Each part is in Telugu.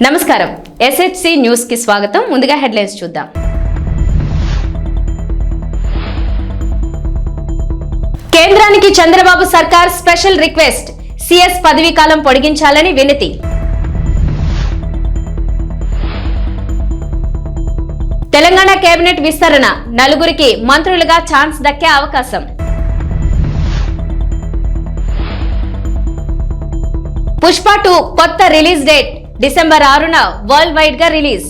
నమస్కారం ఎస్హెచ్సి న్యూస్ కి స్వాగతం. ముందుగా హెడ్లైన్స్ చూద్దాం. కేంద్రానికి చంద్రబాబు సర్కార్ స్పెషల్ రిక్వెస్ట్, సిఎస్ పదవీ కాలం పొడిగించాలని వినతి. తెలంగాణ కేబినెట్ విస్తరణ, నలుగురికి మంత్రులుగా ఛాన్స్ దక్కే అవకాశం. పుష్ప 2 కొత్త రిలీజ్ డేట్ డిసెంబర్ 6న వరల్డ్ వైడ్ గా రిలీజ్.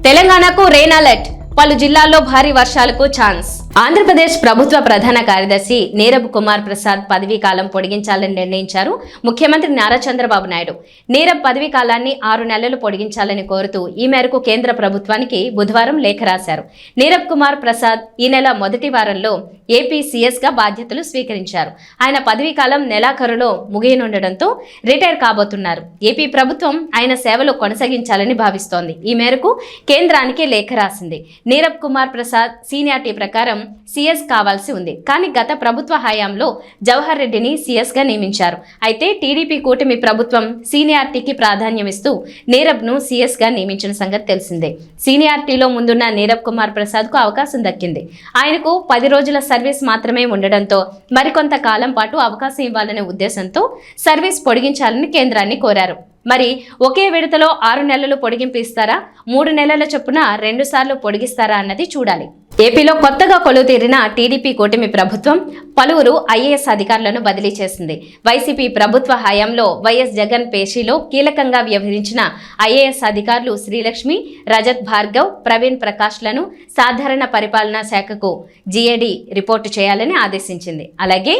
తెలంగాణకు రెయిన్ అలర్ట్, పలు జిల్లాల్లో భారీ వర్షాలకు ఛాన్స్. ఆంధ్రప్రదేశ్ ప్రభుత్వ ప్రధాన కార్యదర్శి నీరబ్ కుమార్ ప్రసాద్ పదవీ కాలం పొడిగించాలని నిర్ణయించారు ముఖ్యమంత్రి నారా చంద్రబాబు నాయుడు. నీరబ్ పదవీ కాలాన్ని 6 నెలలు పొడిగించాలని కోరుతూ ఈ మేరకు కేంద్ర ప్రభుత్వానికి బుధవారం లేఖ రాశారు. నీరబ్ కుమార్ ప్రసాద్ ఈ నెల మొదటి వారంలో ఏపీ సీఎస్ గా బాధ్యతలు స్వీకరించారు. ఆయన పదవీ కాలం నెలాఖరులో ముగియనుండటంతో రిటైర్ కాబోతున్నారు. ఏపీ ప్రభుత్వం ఆయన సేవలు కొనసాగించాలని భావిస్తోంది. ఈ మేరకు కేంద్రానికి లేఖ రాసింది. నీరబ్ కుమార్ ప్రసాద్ సీనియారిటీ ప్రకారం సీఎస్ కావాల్సి ఉంది. కానీ గత ప్రభుత్వ హయాంలో జవహర్ రెడ్డిని సీఎస్ గా నియమించారు. అయితే టీడీపీ కూటమి ప్రభుత్వం సీనియారిటీకి ప్రాధాన్యమిస్తూ నీరబ్ ను సీఎస్ గా నియమించిన సంగతి తెలిసిందే. సీనియారిటీలో ముందున్న నీరబ్ కుమార్ ప్రసాద్ కు అవకాశం దక్కింది. ఆయనకు 10 రోజుల సర్వీస్ మాత్రమే ఉండడంతో మరికొంత కాలం పాటు అవకాశం ఇవ్వాలనే ఉద్దేశంతో సర్వీస్ పొడిగించాలని కేంద్రాన్ని కోరారు. మరి ఒకే విడతలో 6 నెలలు పొడిగింపు ఇస్తారా, 3 నెలల చొప్పున 2 సార్లు పొడిగిస్తారా అన్నది చూడాలి. ఏపీలో కొత్తగా కొలువు తీరిన టీడీపీ కూటమి ప్రభుత్వం పలువురు ఐఏఎస్ అధికారులను బదిలీ చేసింది. వైసీపీ ప్రభుత్వ హయాంలో వైఎస్ జగన్ పేషీలో కీలకంగా వ్యవహరించిన ఐఏఎస్ అధికారులు శ్రీలక్ష్మి, రజత్ భార్గవ్, ప్రవీణ్ ప్రకాష్లను సాధారణ పరిపాలనా శాఖకు జీఏడీ రిపోర్టు చేయాలని ఆదేశించింది. అలాగే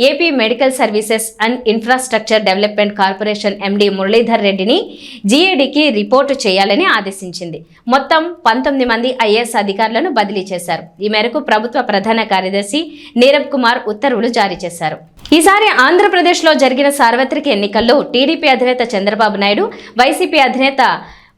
AP medical services and infrastructure development corporation MD Muralidhar రెడ్డిని జీఏడీకి రిపోర్టు చేయాలని ఆదేశించింది. మొత్తం 19 మంది ఐఏఎస్ అధికారులను బదిలీ చేశారు. ఈ మేరకు ప్రభుత్వ ప్రధాన కార్యదర్శి నీరబ్ కుమార్ ఉత్తర్వులు జారీ చేశారు. ఈసారి ఆంధ్రప్రదేశ్ లో జరిగిన సార్వత్రిక ఎన్నికల్లో టీడీపీ అధినేత చంద్రబాబు నాయుడు, వైసీపీ అధినేత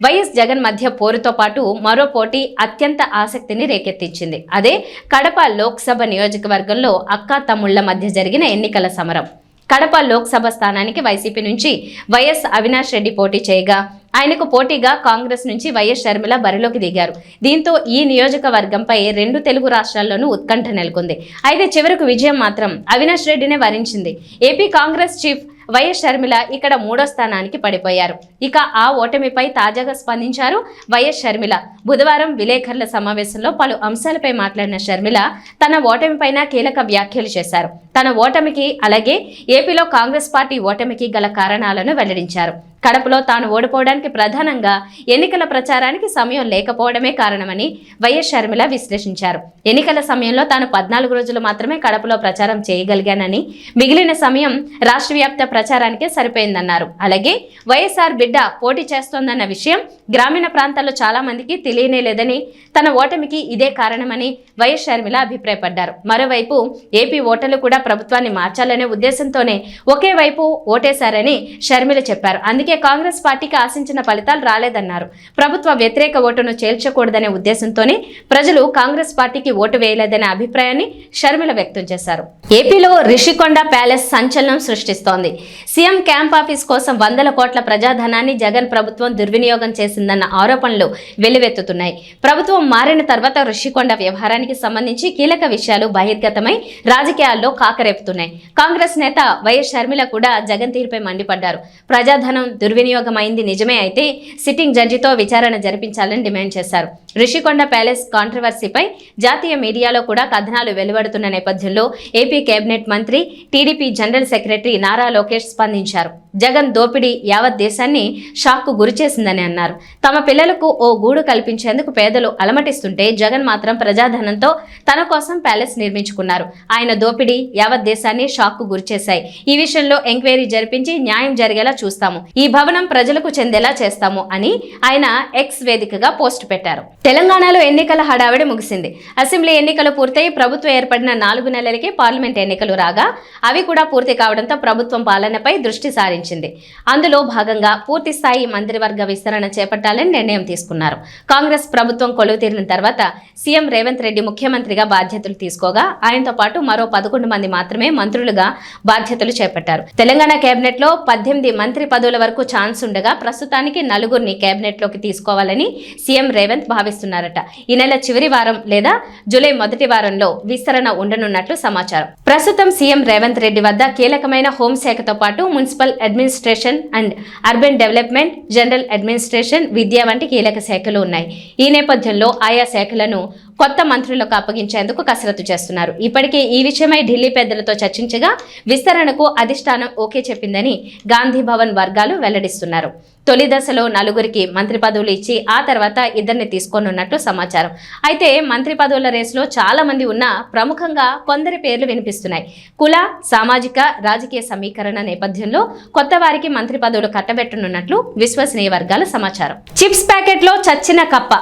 వైఎస్ జగన్ మధ్య పోరుతో పాటు మరో పోటీ అత్యంత ఆసక్తిని రేకెత్తించింది. అదే కడప లోక్సభ నియోజకవర్గంలో అక్కా తమ్ముళ్ల మధ్య జరిగిన ఎన్నికల సమరం. కడప లోక్సభ స్థానానికి వైసీపీ నుంచి వైఎస్ అవినాష్ రెడ్డి పోటీ చేయగా, ఆయనకు పోటీగా కాంగ్రెస్ నుంచి వైఎస్ షర్మిల బరిలోకి దిగారు. దీంతో ఈ నియోజకవర్గంపై 2 తెలుగు రాష్ట్రాల్లోనూ ఉత్కంఠ నెలకొంది. అయితే చివరకు విజయం మాత్రం అవినాష్ రెడ్డినే వరించింది. AP Congress chief YS Sharmila ఇక్కడ 3వ స్థానానికి పడిపోయారు. ఇక ఆ ఓటమిపై తాజాగా స్పందించారు వైఎస్ షర్మిల. బుధవారం విలేకరుల సమావేశంలో పలు అంశాలపై మాట్లాడిన షర్మిల తన ఓటమిపైన కీలక వ్యాఖ్యలు చేశారు. తన ఓటమికి, అలాగే ఏపీలో కాంగ్రెస్ పార్టీ ఓటమికి గల కారణాలను వెల్లడించారు. కడపలో తాను ఓడిపోవడానికి ప్రధానంగా ఎన్నికల ప్రచారానికి సమయం లేకపోవడమే కారణమని వైఎస్ షర్మిల విశ్లేషించారు. ఎన్నికల సమయంలో తాను 14 రోజులు మాత్రమే కడపలో ప్రచారం చేయగలిగానని, మిగిలిన సమయం రాష్ట్ర వ్యాప్త ప్రచారానికే సరిపోయిందన్నారు. అలాగే వైఎస్ఆర్ బిడ్డ పోటీ చేస్తోందన్న విషయం గ్రామీణ ప్రాంతాల్లో చాలా మందికి తెలియనే లేదని, తన ఓటమికి ఇదే కారణమని వైఎస్ షర్మిల అభిప్రాయపడ్డారు. మరోవైపు ఏపీ ఓటర్లు కూడా ప్రభుత్వాన్ని మార్చాలనే ఉద్దేశంతోనే ఒకే వైపు ఓటేశారని షర్మిల చెప్పారు. అందుకే కాంగ్రెస్ పార్టీకి ఆశించిన ఫలితాలు రాలేదన్నారు. ప్రభుత్వ వ్యతిరేక ఓటును చేర్చకూడదనే ఉద్దేశంతోనే ప్రజలు కాంగ్రెస్ పార్టీకి ఓటు వేయలేదనే అభిప్రాయాన్ని షర్మిల వ్యక్తం చేశారు. ఏపీలో రిషికొండ ప్యాలెస్ సంచలనం సృష్టిస్తోంది. సీఎం క్యాంప్ ఆఫీస్ కోసం 100 కోట్ల ప్రజాధనాన్ని జగన్ ప్రభుత్వం దుర్వినియోగం చేసిందన్న ఆరోపణలు వెల్లువెత్తుతున్నాయి. ప్రభుత్వం మారిన తర్వాత రిషికొండ వ్యవహారానికి సంబంధించి కీలక విషయాలు బహిర్గతమై రాజకీయాల్లో కాకరేపుతున్నాయి. కాంగ్రెస్ నేత వైఎస్ షర్మిల కూడా జగన్ తీరుపై మండిపడ్డారు. ప్రజాధనం దుర్వినియోగం అయింది నిజమే అయితే సిట్టింగ్ జడ్జితో విచారణ జరిపించాలని డిమాండ్ చేశారు. రిషికొండ ప్యాలెస్ కాంట్రవర్సీపై జాతీయ మీడియాలో కూడా కథనాలు వెలువడుతున్న నేపథ్యంలో ఏపీ కేబినెట్ మంత్రి, TDP general secretary Nara Lokesh స్పందించారు. జగన్ దోపిడీ యావత్ దేశాన్ని షాక్కు గురిచేసిందని అన్నారు. తమ పిల్లలకు ఓ గూడు కల్పించేందుకు పేదలు అలమటిస్తుంటే జగన్ మాత్రం ప్రజాధనంతో తన కోసం ప్యాలెస్ నిర్మించుకున్నారు. ఆయన దోపిడీ యావత్ దేశాన్ని షాక్కు గురిచేశాయి. ఈ విషయంలో ఎంక్వైరీ జరిపించి న్యాయం జరిగేలా చూస్తాము. ఈ భవనం ప్రజలకు చెందేలా చేస్తాము అని ఆయన ఎక్స్ వేదికగా పోస్ట్ పెట్టారు. తెలంగాణలో ఎన్నికల హడావిడి ముగిసింది. అసెంబ్లీ ఎన్నికలు పూర్తయి ప్రభుత్వం ఏర్పడిన 4 నెలలకే పార్లమెంట్ ఎన్నికలు రాగా, అవి కూడా పూర్తి కావడంతో ప్రభుత్వం పాలనపై దృష్టి సారించింది. ఇచ్చింది. అందులో భాగంగా పూర్తి స్థాయి మంత్రివర్గ విస్తరణ చేపట్టాలని నిర్ణయం తీసుకున్నారు. కాంగ్రెస్ ప్రభుత్వం కొలువు తీరిన తర్వాత సీఎం రేవంత్ రెడ్డి ముఖ్యమంత్రిగా బాధ్యతలు తీసుకోగా ఆయనతో పాటు మరో 11 మంది మాత్రమే మంత్రులుగా బాధ్యతలు చేపట్టారు. తెలంగాణ కేబినెట్ లో 18 మంత్రి పదవుల వరకు ఛాన్స్ ఉండగా ప్రస్తుతానికి 4 కేబినెట్ లోకి తీసుకోవాలని సీఎం రేవంత్ భావిస్తున్నారట. ఈ నెల చివరి వారం లేదా జూలై మొదటి వారంలో విస్తరణ ఉండనున్నట్లు సమాచారం. ప్రస్తుతం సీఎం రేవంత్ రెడ్డి వద్ద కీలకమైన హోంశాఖతో పాటు municipal administration and urban development, general administration, విద్య వంటి కీలక శాఖలు ఉన్నాయి. ఈ నేపథ్యంలో ఆయా శాఖలను కొత్త మంత్రులకు అప్పగించేందుకు కసరత్తు చేస్తున్నారు. ఇప్పటికే ఈ విషయమై ఢిల్లీ పెద్దలతో చర్చించగా విస్తరణకు అధిష్టానం ఓకే చెప్పిందని గాంధీ భవన్ వర్గాలు వెల్లడిస్తున్నారు. తొలి దశలో 4 మంత్రి పదవులు ఇచ్చి ఆ తర్వాత 2 తీసుకోనున్నట్లు సమాచారం. అయితే మంత్రి పదవుల రేసులో చాలా మంది ఉన్నా ప్రముఖంగా కొందరి పేర్లు వినిపిస్తున్నాయి. కుల, సామాజిక, రాజకీయ సమీకరణ నేపథ్యంలో కొత్త వారికి మంత్రి పదవులు కట్టబెట్టనున్నట్లు విశ్వసనీయ వర్గాల సమాచారం. చిప్స్ ప్యాకెట్లో చచ్చిన కప్ప,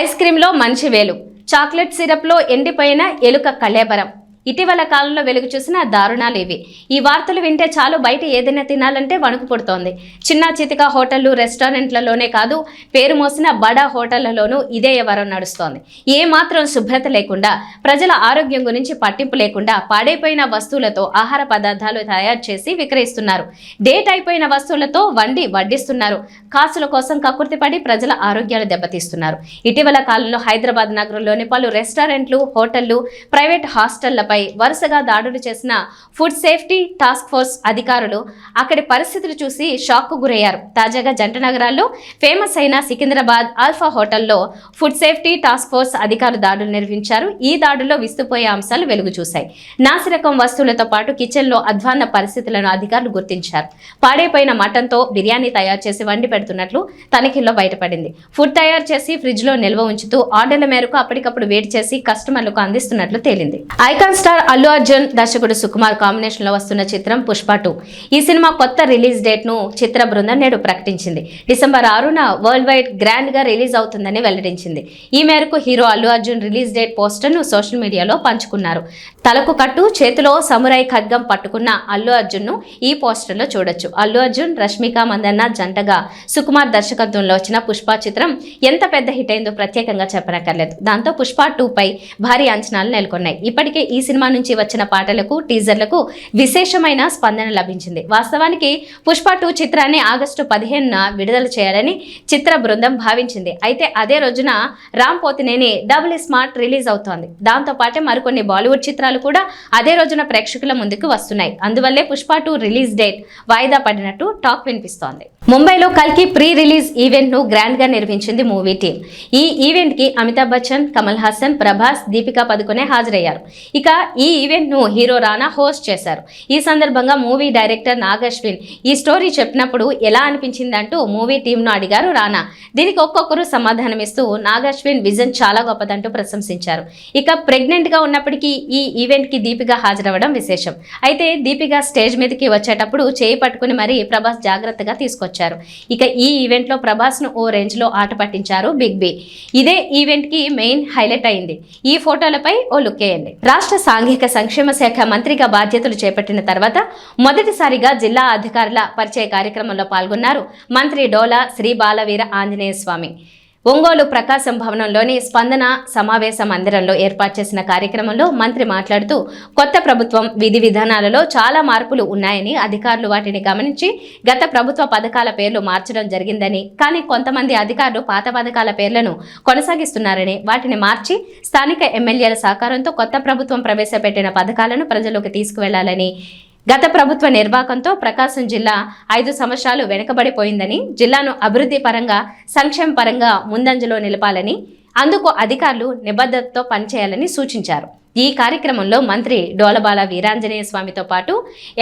ఐస్ క్రీంలో మంచి వేలు, చాక్లెట్ సిరప్లో ఎండిపోయిన ఎలుక కళేబరం. ఇటీవల కాలంలో వెలుగు చూసిన దారుణాలు ఇవి. ఈ వార్తలు వింటే చాలు బయట ఏదైనా తినాలంటే వణుకు పుడుతోంది. చిన్న చితిక హోటళ్లు, రెస్టారెంట్లలోనే కాదు పేరు మోసిన బడా హోటళ్లలోనూ ఇదే వ్యవహారం నడుస్తోంది. ఏ మాత్రం శుభ్రత లేకుండా, ప్రజల ఆరోగ్యం గురించి పట్టింపు లేకుండా పాడైపోయిన వస్తువులతో ఆహార పదార్థాలు తయారు చేసి విక్రయిస్తున్నారు. డేట్ అయిపోయిన వస్తువులతో వండి వడ్డిస్తున్నారు. కాసుల కోసం కక్కుర్తిపడి ప్రజల ఆరోగ్యాలు దెబ్బతీస్తున్నారు. ఇటీవల కాలంలో హైదరాబాద్ నగరంలోని పలు రెస్టారెంట్లు, హోటళ్లు, ప్రైవేట్ హాస్టళ్లపై వరుసగా దాడులు చేసిన ఫుడ్ సేఫ్టీ టాస్క్ ఫోర్స్ అధికారులు అక్కడి పరిస్థితులు చూసి షాక్ కు గురయ్యారు. తాజాగా జంట నగరాల్లో ఫేమస్ అయిన సికింద్రాబాద్ ఆల్ఫా హోటల్లో ఫుడ్ సేఫ్టీ టాస్క్ ఫోర్స్ అధికారులు దాడులు నిర్వహించారు. ఈ దాడుల్లో విస్తుపోయే అంశాలు వెలుగు చూశాయి. నాసిరకం వస్తువులతో పాటు కిచెన్ లో అధ్వాన్న పరిస్థితులను అధికారులు గుర్తించారు. పాడైపోయిన మటన్తో బిర్యానీ తయారు చేసి వండి పెడుతున్నట్లు తనిఖీల్లో బయటపడింది. ఫుడ్ తయారు చేసి ఫ్రిడ్జ్ లో నిల్వ ఉంచుతూ ఆర్డర్ల మేరకు అప్పటికప్పుడు వేడి చేసి కస్టమర్లకు అందిస్తున్నట్లు తేలింది. ఐకాన్ స్టార్ అల్లు అర్జున్, దర్శకుడు సుకుమార్ కాంబినేషన్ లో వస్తున్న చిత్రం పుష్ప 2. ఈ సినిమా కొత్త రిలీజ్ డేట్ ను చిత్ర బృందం నేడు ప్రకటించింది. డిసెంబర్ 6న వరల్డ్ వైడ్ గ్రాండ్ గా రిలీజ్ అవుతుందని వెల్లడించింది. ఈ మేరకు hero Allu Arjun release date poster ను సోషల్ మీడియాలో పంచుకున్నారు. తలకు కట్టు, చేతిలో సమురాయ్ ఖడ్గం పట్టుకున్న అల్లు అర్జున్ ను ఈ పోస్టర్ లో చూడొచ్చు. అల్లు అర్జున్, రష్మిక మందన్న జంటగా సుకుమార్ దర్శకత్వంలో వచ్చిన పుష్ప చిత్రం ఎంత పెద్ద హిట్ అయిందో ప్రత్యేకంగా చెప్పనక్కర్లేదు. దాంతో పుష్ప 2 పై భారీ అంచనాలు నెలకొన్నాయి. ఇప్పటికే ఈ సినిమా నుంచి వచ్చిన పాటలకు, టీజర్లకు విశేషమైన స్పందన లభించింది. వాస్తవానికి పుష్ప 2 చిత్రాన్ని ఆగస్టు 15న విడుదల చేయాలని చిత్ర బృందం భావించింది. అయితే అదే రోజున Ram Pothineni Double Smart release అవుతోంది. దాంతో పాటే మరికొన్ని బాలీవుడ్ చిత్రాలు కూడా అదే రోజున ప్రేక్షకుల ముందుకు వస్తున్నాయి. అందువల్లే పుష్ప 2 రిలీజ్ డేట్ వాయిదా పడినట్టు టాక్ వినిపిస్తోంది. ముంబైలో కల్కి ప్రీ రిలీజ్ ఈవెంట్ ను గ్రాండ్ గా నిర్వహించింది మూవీ టీం. ఈ ఈవెంట్ కి అమితాబ్ బచ్చన్, కమల్ హాసన్, ప్రభాస్, దీపికా పదుకొనే హాజరయ్యారు. ఇక ఈ ఈవెంట్ ను హీరో రానా హోస్ట్ చేశారు. ఈ సందర్భంగా మూవీ డైరెక్టర్ నాగ్ అశ్విన్ ఈ స్టోరీ చెప్పినప్పుడు ఎలా అనిపించిందంటూ మూవీ టీం ను అడిగారు రానా. దీనికి ఒక్కొక్కరు సమాధానమిస్తూ నాగ్ అశ్విన్ విజన్ చాలా గొప్పదంటూ ప్రశంసించారు. ఇక ప్రెగ్నెంట్ గా ఉన్నప్పటికీ ఈ ఈవెంట్ కి దీపిక హాజరవ్వడం విశేషం. అయితే దీపిక స్టేజ్ మీదకి వచ్చేటప్పుడు చేయి పట్టుకుని మరీ ప్రభాస్ జాగ్రత్తగా తీసుకొచ్చారు. ఇక ఈ ఈవెంట్ లో ప్రభాస్ ను ఓ రేంజ్ లో ఆట పట్టించారు బిగ్ బి. ఇదే ఈవెంట్ కి మెయిన్ హైలైట్ అయింది. ఈ ఫోటోలపై ఓ లుక్ వేయండి. రాష్ట్ర సాంఘిక సంక్షేమ శాఖ మంత్రిగా బాధ్యతలు చేపట్టిన తర్వాత మొదటిసారిగా జిల్లా అధికారుల పరిచయ కార్యక్రమంలో పాల్గొన్నారు మంత్రి డోలా శ్రీ బాలవీర ఆంజనేయ స్వామి. ఒంగోలు ప్రకాశం భవనంలోని స్పందన సమావేశ మందిరంలో ఏర్పాటు చేసిన కార్యక్రమంలో మంత్రి మాట్లాడుతూ కొత్త ప్రభుత్వం విధి విధానాలలో చాలా మార్పులు ఉన్నాయని, అధికారులు వాటిని గమనించి గత ప్రభుత్వ పథకాల పేర్లు మార్చడం జరిగిందని, కానీ కొంతమంది అధికారులు పాత పథకాల పేర్లను కొనసాగిస్తున్నారని, వాటిని మార్చి స్థానిక ఎమ్మెల్యేల సహకారంతో కొత్త ప్రభుత్వం ప్రవేశపెట్టిన పథకాలను ప్రజల్లోకి తీసుకువెళ్లాలని, గత ప్రభుత్వ నిర్వాహకంతో ప్రకాశం జిల్లా 5 సంవత్సరాలు వెనుకబడిపోయిందని, జిల్లాను అభివృద్ధి పరంగా, సంక్షేమ పరంగా ముందంజలో నిలపాలని, అందుకు అధికారులు నిబద్ధతతో పనిచేయాలని సూచించారు. ఈ కార్యక్రమంలో మంత్రి డోలబాల వీరాంజనేయ స్వామితో పాటు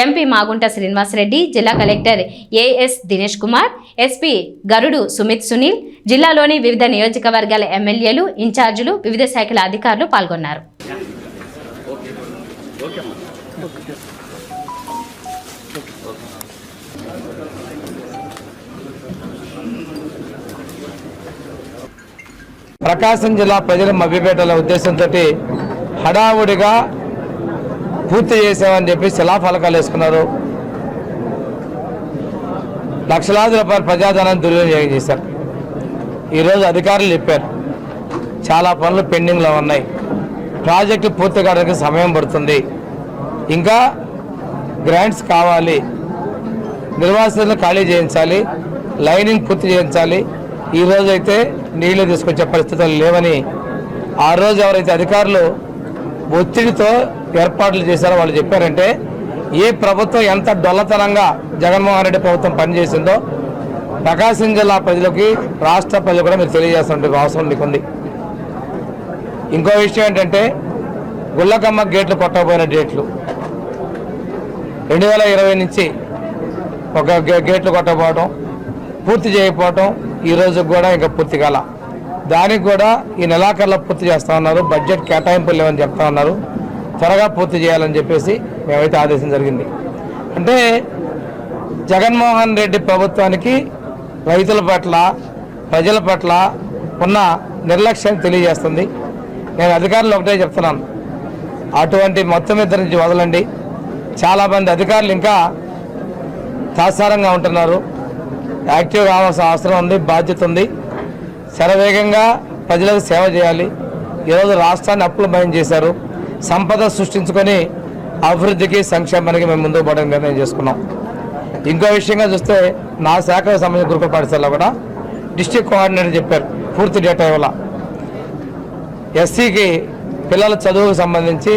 ఎంపీ మాగుంట శ్రీనివాసరెడ్డి, జిల్లా collector AS Dinesh Kumar, SP Garud Sumit Sunil, జిల్లాలోని వివిధ నియోజకవర్గాల ఎమ్మెల్యేలు, ఇన్ఛార్జీలు, వివిధ శాఖల అధికారులు పాల్గొన్నారు. ప్రకాశం జిల్లా ప్రజల మభ్యపెట్టాల ఉద్దేశంతో హడావుడిగా పూర్తి చేసామని చెప్పి శిలాఫలకాలు వేసుకున్నారు. లక్షలాది రూపాయల ప్రజాధనాన్ని దుర్వినియోగం చేశారు. ఈరోజు అధికారులు చెప్పారు చాలా పనులు పెండింగ్లో ఉన్నాయి, ప్రాజెక్టు పూర్తి కావడానికి సమయం పడుతుంది, ఇంకా గ్రాంట్స్ కావాలి, నిర్వాసితులను ఖాళీ చేయించాలి, లైనింగ్ పూర్తి చేయించాలి. ఈరోజు అయితే నీళ్లు తీసుకొచ్చే పరిస్థితులు లేవని ఆ రోజు ఎవరైతే అధికారులు ఒత్తిడితో ఏర్పాట్లు చేశారో వాళ్ళు చెప్పారంటే ఏ ప్రభుత్వం ఎంత డొల్లతనంగా జగన్మోహన్ రెడ్డి ప్రభుత్వం పనిచేసిందో ప్రకాశం జిల్లా ప్రజలకి రాష్ట్ర ప్రజలు కూడా మీరు తెలియజేస్తున్న అవసరం మీకుంది. ఇంకో విషయం ఏంటంటే గుళ్ళకమ్మ గేట్లు కొట్టకపోయిన డేట్లు 2020 నుంచి ఒక గేట్లు కొట్టకపోవడం, పూర్తి చేయకపోవడం, ఈరోజు కూడా ఇంకా పూర్తి కాల. దానికి కూడా ఈ నెలాఖరులో పూర్తి చేస్తూ ఉన్నారు. బడ్జెట్ కేటాయింపులు లేవని చెప్తా ఉన్నారు. త్వరగా పూర్తి చేయాలని చెప్పేసి మేమైతే ఆదేశం జరిగింది. అంటే జగన్మోహన్ రెడ్డి ప్రభుత్వానికి రైతుల పట్ల ప్రజల పట్ల ఉన్న నిర్లక్ష్యం తెలియజేస్తుంది. నేను అధికారులు ఒకటే చెప్తున్నాను, అటువంటి మొత్తం ఇద్దరి నుంచి వదలండి. చాలామంది అధికారులు ఇంకా తాత్సారంగా ఉంటున్నారు. యాక్టివ్గా కావాల్సిన అవసరం ఉంది, బాధ్యత ఉంది. శరవేగంగా ప్రజలకు సేవ చేయాలి. ఈరోజు రాష్ట్రాన్ని అప్పుల భయం చేశారు. సంపద సృష్టించుకొని అభివృద్ధికి సంక్షేమానికి మేము ముందుకు పోవడానికి నిర్ణయం చేసుకున్నాం. ఇంకో విషయంగా చూస్తే నా శాఖకు సంబంధించిన గురుకుల పాఠశాలలో కూడా డిస్ట్రిక్ట్ కోఆర్డినేటర్ చెప్పారు పూర్తి డేటా ఇవ్వాల. ఎస్సీకి పిల్లల చదువుకు సంబంధించి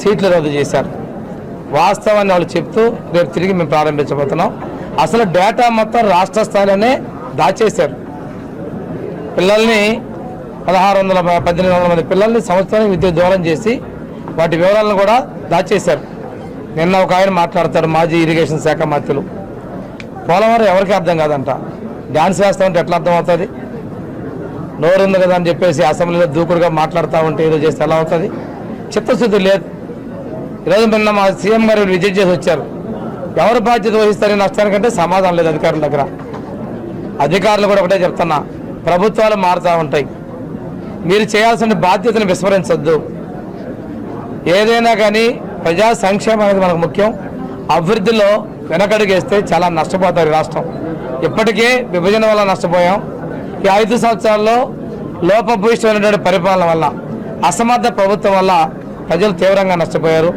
సీట్లు రద్దు చేశారు. వాస్తవాన్ని వాళ్ళు చెప్తూ రేపు తిరిగి మేము ప్రారంభించబోతున్నాం. అసలు డేటా మొత్తం రాష్ట్ర స్థాయిలోనే దాచేశారు. పిల్లల్ని 1600-1800 మంది పిల్లల్ని సంవత్సరానికి విద్య దూరం చేసి వాటి వివరాలను కూడా దాచేశారు. నిన్న ఒక ఆయన మాట్లాడతారు, మాజీ ఇరిగేషన్ శాఖ మంత్రులు, పోలవరం ఎవరికి అర్థం కాదంట, డ్యాన్స్ వేస్తామంటే ఎట్లా అర్థం అవుతుంది? నోరుంది కదా అని చెప్పేసి అసెంబ్లీలో దూకుడుగా మాట్లాడుతూ ఉంటే ఏదో చేస్తే ఎలా అవుతుంది? చిత్తశుద్ధి లేదు. ఈరోజు నిన్న మా సీఎం గారు విజిట్ చేసి వచ్చారు. ఎవరు బాధ్యత వహిస్తారని నష్టానికంటే సమాధానం లేదు అధికారుల దగ్గర. అధికారులు కూడా ఒకటే చెప్తున్నా, ప్రభుత్వాలు మారుతూ ఉంటాయి, మీరు చేయాల్సిన బాధ్యతను విస్మరించొద్దు. ఏదైనా కానీ ప్రజా సంక్షేమం అనేది మనకు ముఖ్యం. అభివృద్ధిలో వెనకడుగేస్తే చాలా నష్టపోతారు రాష్ట్రం. ఇప్పటికే విభజన వల్ల నష్టపోయాం. ఈ 5 సంవత్సరాల్లో లోపభూయిష్టమైనటువంటి పరిపాలన వల్ల, అసమర్థ ప్రభుత్వం వల్ల ప్రజలు తీవ్రంగా నష్టపోయారు.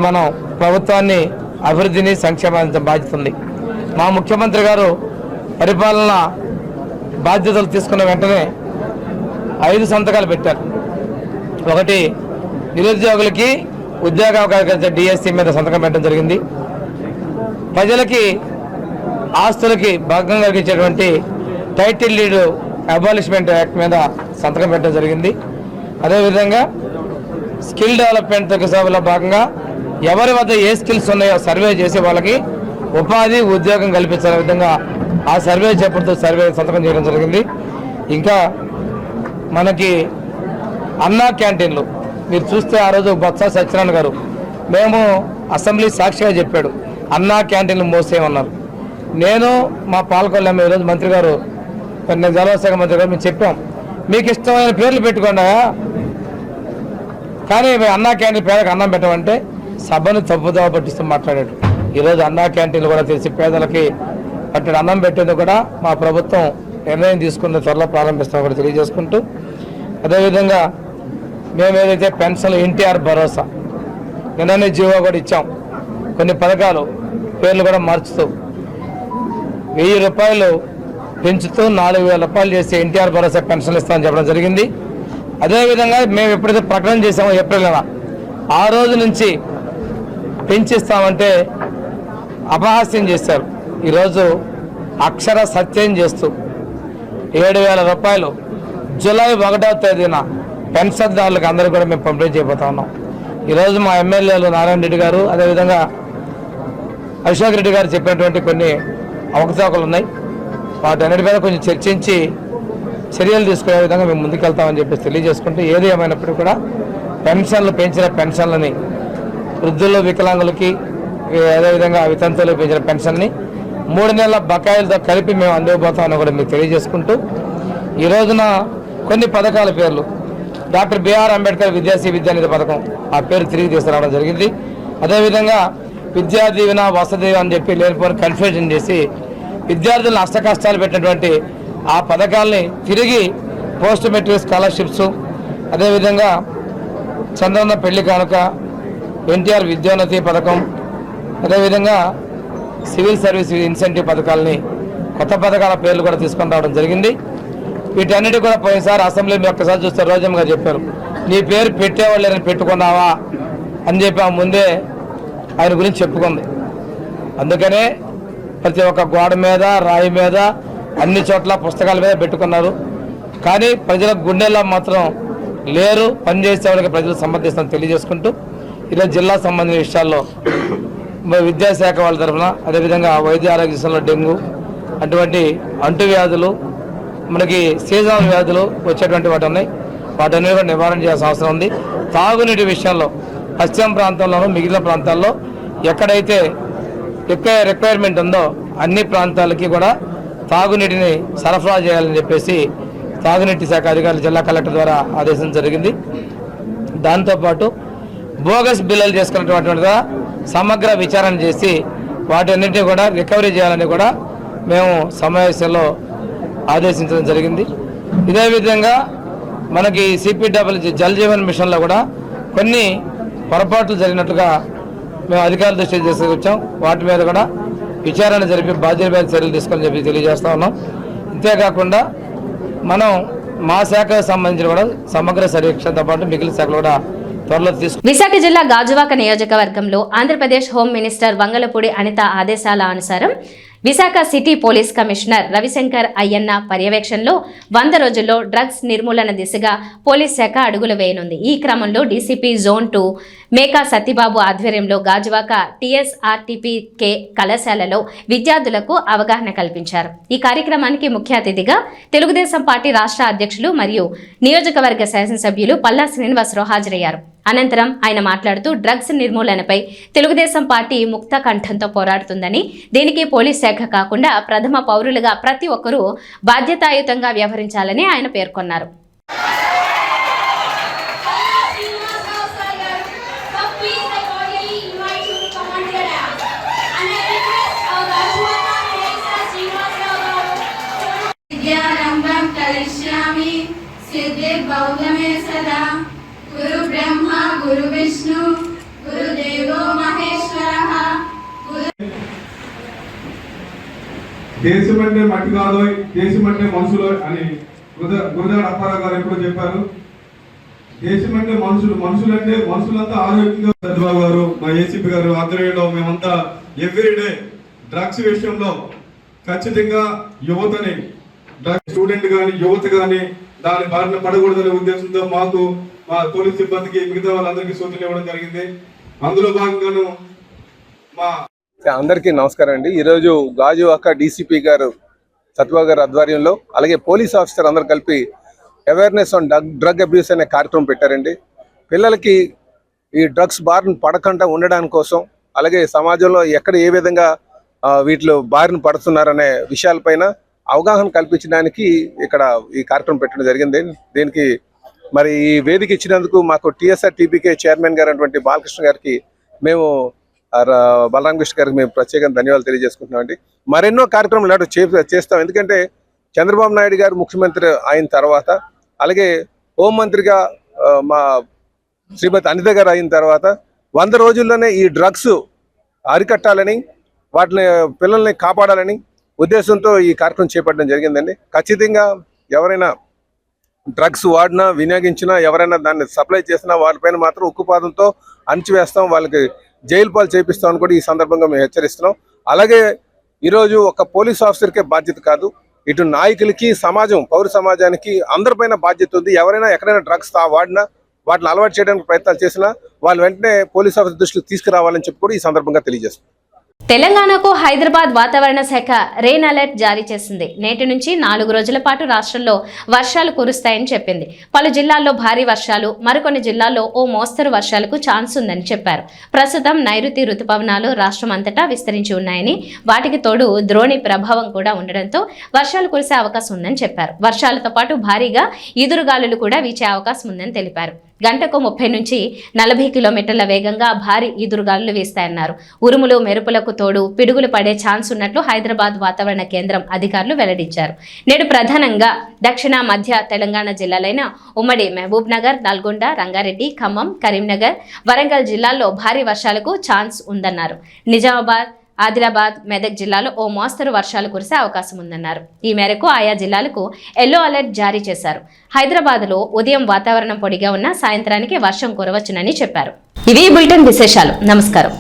మనం ప్రభుత్వాన్ని అభివృద్ధిని సంక్షేమానికి బాధ్యత ఉంది. మా ముఖ్యమంత్రి గారు పరిపాలన బాధ్యతలు తీసుకున్న వెంటనే 5 సంతకాలు పెట్టారు. ఒకటి, నిరుద్యోగులకి ఉద్యోగావకాశం డిఎస్సి మీద సంతకం పెట్టడం జరిగింది. ప్రజలకి ఆస్తులకి భంగం కలిగించేటువంటి టైటిల్ డీడ్ అబాలిష్మెంట్ యాక్ట్ మీద సంతకం పెట్టడం జరిగింది. అదేవిధంగా స్కిల్ డెవలప్మెంట్ సభలో భాగంగా ఎవరి వద్ద ఏ స్కిల్స్ ఉన్నాయో సర్వే చేసి వాళ్ళకి ఉపాధి ఉద్యోగం కల్పించే విధంగా ఆ సర్వే చేపడుతూ సంతకం చేయడం జరిగింది. ఇంకా మనకి అన్నా క్యాంటీన్లు మీరు చూస్తే ఆ రోజు బొత్స సత్యనారాయణ గారు మేము అసెంబ్లీ సాక్షిగా చెప్పాడు, అన్నా క్యాంటీన్లు మోసేయమన్నారు. నేను మా పాలకొల్లు ఎమ్మెల్యే ఈరోజు మంత్రి గారు, నేను జలశాఖ మంత్రి గారు మేము చెప్పాం, మీకు ఇష్టమైన పేర్లు పెట్టుకోండా, కానీ అన్నా క్యాంటీన్ పేదలకు అన్నం పెట్టమంటే సభను తప్పుదోవ పట్టిస్తూ మాట్లాడాడు. ఈరోజు అన్నా క్యాంటీన్లు కూడా తెలిసి పేదలకి అటు అన్నం పెట్టేందుకు కూడా మా ప్రభుత్వం నిర్ణయం తీసుకున్న త్వరలో ప్రారంభిస్తాం కూడా తెలియజేసుకుంటూ, అదేవిధంగా మేము ఏదైతే పెన్షన్లు ఎన్టీఆర్ భరోసా నిన్ననే జీవో కూడా ఇచ్చాం. కొన్ని పథకాలు పేర్లు కూడా మార్చుతూ 1000 రూపాయలు పెంచుతూ 4000 రూపాయలు చేసి ఎన్టీఆర్ భరోసా పెన్షన్లు ఇస్తామని చెప్పడం జరిగింది. అదేవిధంగా మేము ఎప్పుడైతే ప్రకటన చేసామో ఏప్రిల్ నెల ఆ రోజు నుంచి పెంచిస్తామంటే అపహాస్యం చేశారు. ఈరోజు అక్షర సత్యం చేస్తూ 7000 రూపాయలు జూలై 1వ తేదీన పెన్షన్దారులకు అందరూ కూడా మేము పంపిణీ చేయబోతా ఉన్నాం. ఈరోజు మా ఎమ్మెల్యేలు నారాయణ రెడ్డి గారు, అదేవిధంగా అశోక్ రెడ్డి గారు చెప్పినటువంటి కొన్ని అవకతవకలు ఉన్నాయి. వాటన్నిటి మీద కొంచెం చర్చించి చర్యలు తీసుకునే విధంగా మేము ముందుకెళ్తామని చెప్పేసి తెలియజేసుకుంటూ, ఏది ఏమైనప్పటికీ కూడా పెన్షన్లు పెంచిన పెన్షన్లని వృద్ధులు వికలాంగులకి అదేవిధంగా వితంతువులు పెంచిన పెన్షన్ని 3 నెలల బకాయిలతో కలిపి మేము అందిపోతామని కూడా మీకు తెలియజేసుకుంటూ, ఈ రోజున కొన్ని పథకాల పేర్లు డాక్టర్ బిఆర్ అంబేద్కర్ విద్యాశ్రీ విద్యానిధి పథకం ఆ పేరు తిరిగి తీసుకురావడం జరిగింది. అదేవిధంగా విద్యా దీవెన వసతి అని చెప్పి లేనిపోని కన్ఫ్యూజన్ చేసి విద్యార్థులను అష్టకష్టాలు పెట్టినటువంటి ఆ పథకాలని తిరిగి పోస్ట్ మెట్రిక్ స్కాలర్షిప్స్, అదేవిధంగా చంద్రన్న పెళ్లి కానుక, ఎన్టీఆర్ విద్యోన్నతి పథకం, అదేవిధంగా సివిల్ సర్వీస్ ఇన్సెంటివ్ పథకాలని కొత్త పథకాల పేర్లు కూడా తీసుకొని రావడం జరిగింది. వీటన్నిటి కూడా పోయినసారి అసెంబ్లీ మీరు ఒక్కసారి చూస్తే రోజమ్మ గారు చెప్పారు, నీ పేరు పెట్టేవాళ్ళని పెట్టుకున్నావా అని చెప్పి ఆ ముందే ఆయన గురించి చెప్పుకుంది. అందుకనే ప్రతి ఒక్క గోడ మీద, రాయి మీద, అన్ని చోట్ల పుస్తకాల మీద పెట్టుకున్నారు. కానీ ప్రజల గుండెల్లో మాత్రం లేరు. పనిచేసే వాళ్ళకి ప్రజలు సమర్థిస్తామని తెలియజేసుకుంటూ ఈరోజు జిల్లా సంబంధించిన విషయాల్లో విద్యాశాఖ వాళ్ళ తరఫున, అదేవిధంగా వైద్య ఆరోగ్య విషయంలో డెంగ్యూ అటువంటి అంటువ్యాధులు, మనకి సీజనల్ వ్యాధులు వచ్చేటువంటి వాటి ఉన్నాయి. వాటన్ని కూడా నివారణ చేయాల్సిన అవసరం ఉంది. తాగునీటి విషయంలో పశ్చిమ ప్రాంతంలోనూ మిగిలిన ప్రాంతాల్లో ఎక్కడైతే ఎక్కువ రిక్వైర్మెంట్ ఉందో అన్ని ప్రాంతాలకి కూడా తాగునీటిని సరఫరా చేయాలని చెప్పేసి తాగునీటి శాఖ అధికారులు జిల్లా కలెక్టర్ ద్వారా ఆదేశం జరిగింది. దాంతోపాటు బోగస్ బిల్లులు చేసుకున్నటువంటి సమగ్ర విచారణ చేసి వాటన్నింటినీ కూడా రికవరీ చేయాలని కూడా మేము సమావేశంలో ఆదేశించడం జరిగింది. ఇదే విధంగా మనకి సిపిడబ్ల్యూ జల్ జీవన్ మిషన్లో కూడా కొన్ని పొరపాట్లు జరిగినట్లుగా మేము అధికారుల దృష్టికి తీసుకొచ్చాం. వాటి మీద కూడా విచారణ జరిపి బాధ్యత చర్యలు తీసుకొని చెప్పి తెలియజేస్తా ఉన్నాం. అంతేకాకుండా మనం మా శాఖకు సంబంధించిన కూడా సమగ్ర సమీక్షతో పాటు మిగిలిన శాఖలు కూడా త్వరలో విశాఖ జిల్లా గాజువాక నియోజకవర్గంలో ఆంధ్రప్రదేశ్ హోం మినిస్టర్ వంగలపూడి అనిత ఆదేశాల అనుసారం Visakha city police commissioner Ravishankar Ayyanna పర్యవేక్షణలో 100 రోజుల్లో డ్రగ్స్ నిర్మూలన దిశగా పోలీస్ శాఖ అడుగులు వేయనుంది. ఈ క్రమంలో డీసీపీ జోన్ 2 మేకా సత్యబాబు ఆధ్వర్యంలో గాజువాక టీఎస్ఆర్టీపీకే కళాశాలలో విద్యార్థులకు అవగాహన కల్పించారు. ఈ కార్యక్రమానికి ముఖ్య అతిథిగా తెలుగుదేశం పార్టీ రాష్ట్ర అధ్యక్షులు మరియు నియోజకవర్గ శాసనసభ్యులు పల్లా శ్రీనివాసరావు హాజరయ్యారు. అనంతరం ఆయన మాట్లాడుతూ డ్రగ్స్ నిర్మూలనపై తెలుగుదేశం పార్టీ ముక్త కంఠంతో పోరాడుతుందని, దీనికి పోలీస్ శాఖ కాకుండా ప్రథమ పౌరులుగా ప్రతి ఒక్కరూ బాధ్యతాయుతంగా వ్యవహరించాలని ఆయన పేర్కొన్నారు. గురు బ్రహ్మ గురు విష్ణు గురుదేవో మహేశ్వరః. దేశం అంటే మట్టి కాదు, దేశం అంటే మనుషులు అని గురజాడ అప్పారావు గారు ఎప్పుడో చెప్పారు. దేశం అంటే మనుషులంటే మనుషులంతా ఆరోగ్యంగా. చంద్రబాబు గారు, మా ఏసీపీ గారు ఆధ్వర్యంలో మేమంతా ఎవ్రీడే డ్రగ్స్ విషయంలో ఖచ్చితంగా యువతని, స్టూడెంట్ కానీ యువత కానీ దాని బారిన పడకూడదనే ఉద్దేశంతో మాకు, మా పోలీస్ సిబ్బందికి, మిగతా వాళ్ళందరికీ సూచనలు ఇవ్వడం జరిగింది. అందులో భాగంగాను అందరికీ నమస్కారం అండి. ఈరోజు గాజువాక డీసీపీ గారు సత్యబాబు గారి ఆధ్వర్యంలో, అలాగే పోలీస్ ఆఫీసర్ అందరు కలిపి అవేర్నెస్ ఆన్ డ్రగ్ అబ్యూస్ అనే కార్యక్రమం పెట్టారండి. పిల్లలకి ఈ డ్రగ్స్ బారిన పడకుండా ఉండడానికి కోసం, అలాగే సమాజంలో ఎక్కడ ఏ విధంగా వీటిలో బారిన పడుతున్నారనే విషయాలపైన అవగాహన కల్పించడానికి ఇక్కడ ఈ కార్యక్రమం పెట్టడం జరిగింది. దీనికి మరి ఈ వేదిక ఇచ్చినందుకు మాకు టీఎస్ఆర్టీపీకే చైర్మన్ గారు అటువంటి బాలకృష్ణ గారికి, మేము బలరామకృష్ణ గారికి మేము ప్రత్యేకంగా ధన్యవాదాలు తెలియజేసుకుంటున్నామండి. మరెన్నో కార్యక్రమాలు ఇలాంటి చేస్తాం. ఎందుకంటే చంద్రబాబు నాయుడు గారు ముఖ్యమంత్రి అయిన తర్వాత, అలాగే హోంమంత్రిగా మా శ్రీమతి అనిత గారు అయిన తర్వాత 100 రోజుల్లోనే ఈ డ్రగ్స్ అరికట్టాలని, వాటిని పిల్లల్ని కాపాడాలని ఉద్దేశంతో ఈ కార్యక్రమం చేపట్టడం జరిగిందండి. ఖచ్చితంగా ఎవరైనా డ్రగ్స్ వాడినా, వినియోగించినా, ఎవరైనా దాన్ని సప్లై చేసినా వాళ్ళపైన మాత్రం ఉక్కుపాదంతో అణిచివేస్తాం, వాళ్ళకి జైలు పాలు చేపిస్తామని కూడా ఈ సందర్భంగా మేము హెచ్చరిస్తున్నాం. అలాగే ఈరోజు ఒక పోలీస్ ఆఫీసర్కే బాధ్యత కాదు, ఇటు నాయకులకి, సమాజం, పౌర సమాజానికి అందరిపైన బాధ్యత ఉంది. ఎవరైనా ఎక్కడైనా డ్రగ్స్ వాడినా, వాటిని అలవాటు చేయడానికి ప్రయత్నాలు చేసినా వాళ్ళు వెంటనే పోలీస్ ఆఫీసర్ దృష్టికి తీసుకురావాలని చెప్పి కూడా ఈ సందర్భంగా తెలియజేస్తున్నాం. తెలంగాణకు హైదరాబాద్ వాతావరణ శాఖ రెయిన్ అలర్ట్ జారీ చేసింది. నేటి నుంచి 4 రోజుల పాటు రాష్ట్రంలో వర్షాలు కురుస్తాయని చెప్పింది. పలు జిల్లాల్లో భారీ వర్షాలు, మరికొన్ని జిల్లాల్లో ఓ మోస్తరు వర్షాలకు ఛాన్స్ ఉందని చెప్పారు. ప్రస్తుతం నైరుతి రుతుపవనాలు రాష్ట్రం అంతటా విస్తరించి ఉన్నాయని, వాటికి తోడు ద్రోణి ప్రభావం కూడా ఉండడంతో వర్షాలు కురిసే అవకాశం ఉందని చెప్పారు. వర్షాలతో పాటు భారీగా ఈదురుగాలులు కూడా వీచే అవకాశం ఉందని తెలిపారు. గంటకు 30 నుంచి 40 కిలోమీటర్ల వేగంగా భారీ ఈదురుగాలులు వీస్తాయన్నారు. ఉరుములు మెరుపులకు తోడు పిడుగులు పడే ఛాన్స్ ఉన్నట్లు హైదరాబాద్ వాతావరణ కేంద్రం అధికారులు వెల్లడించారు. నేడు ప్రధానంగా దక్షిణ మధ్య తెలంగాణ జిల్లాలైన ఉమ్మడి మహబూబ్ నగర్, నల్గొండ, రంగారెడ్డి, ఖమ్మం, కరీంనగర్, వరంగల్ జిల్లాల్లో భారీ వర్షాలకు ఛాన్స్ ఉందన్నారు. నిజామాబాద్, ఆదిలాబాద్, మెదక్ జిల్లాలో ఓ మోస్తరు వర్షాలు కురిసే అవకాశం ఉందన్నారు. ఈ మేరకు ఆయా జిల్లాలకు ఎల్లో అలర్ట్ జారీ చేశారు. హైదరాబాద్లో ఉదయం వాతావరణం పొడిగా ఉన్న సాయంత్రానికి వర్షం కురవచ్చునని చెప్పారు. ఇవి బులెటిన్ విశేషాలు. నమస్కారం.